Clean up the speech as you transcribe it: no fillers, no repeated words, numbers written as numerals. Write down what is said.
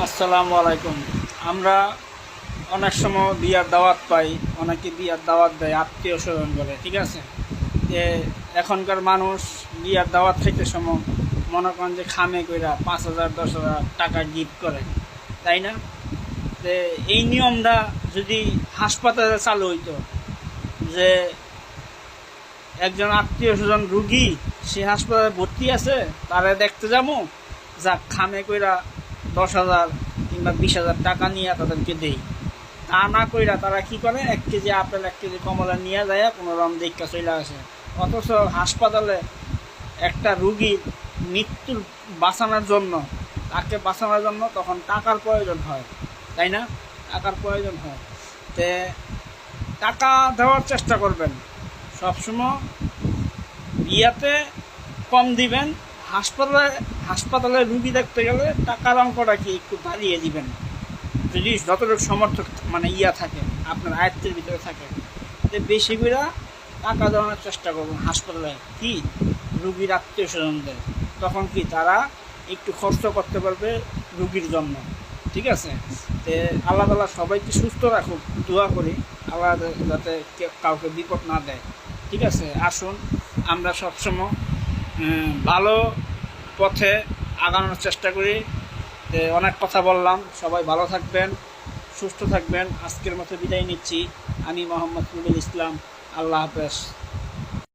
আসসালামু আলাইকুম। আমরা অনেক সময় বিয়ার দাওয়াত পাই, অনেকে বিয়ার দাওয়াত দেয় আত্মীয় স্বজন বলে, ঠিক আছে। যে এখনকার মানুষ বিয়ার দাওয়াত খাইতে সময় মনে করেন যে খামে কইরা 5,000 10,000 টাকা গিফট করে, তাই না? যে এই নিয়মটা যদি হাসপাতালে চালু হইতো, যে একজন আত্মীয় স্বজন রুগী সে হাসপাতালে ভর্তি আছে, তারা দেখতে যাবো, যাক খামে কইরা 10,000 কিংবা 20,000 টাকা নিয়ে তাদেরকে দেই। তা না কইরা তারা কি করে, 1 কেজি আপেল 1 কেজি কমলা নিয়ে যায় কোনো রকম দেখা চলে আসে। অথচ হাসপাতালে একটা রুগীর মৃত্যুর বাঁচানোর জন্য, তাকে বাঁচানোর জন্য তখন টাকার প্রয়োজন হয়, তাই না? টাকার প্রয়োজন হয়। তে টাকা দেওয়ার চেষ্টা করবেন সবসময়। বিয়াতে কম দিবেন, হাসপাতালে হাসপাতালে রুগী দেখতে গেলে টাকার অঙ্কটা কি একটু বাড়িয়ে দিবেন, যদি যতটুকু সমর্থক মানে থাকে, আপনার আয়ত্তের ভিতরে থাকে। তো বেশি করে টাকা দেওয়ানোর চেষ্টা করবেন হাসপাতালে কি রুগীর আত্মীয় স্বজনদের, তখন কি তারা একটু খরচ করতে পারবে রুগীর জন্য, ঠিক আছে। তো আল্লাহ তাআলা সবাইকে সুস্থ রাখুক, দোয়া করি আল্লাহ যাতে কাউকে বিপদ না দেয়, ঠিক আছে। আসুন আমরা সবসময় ভালো পথে আগানোর চেষ্টা করি। অনেক কথা বললাম, সবাই ভালো থাকবেন, সুস্থ থাকবেন। আজকের মতো বিদায় নিচ্ছি। আমি মোহাম্মদ রুবেল ইসলাম। আল্লাহ হাফেজ।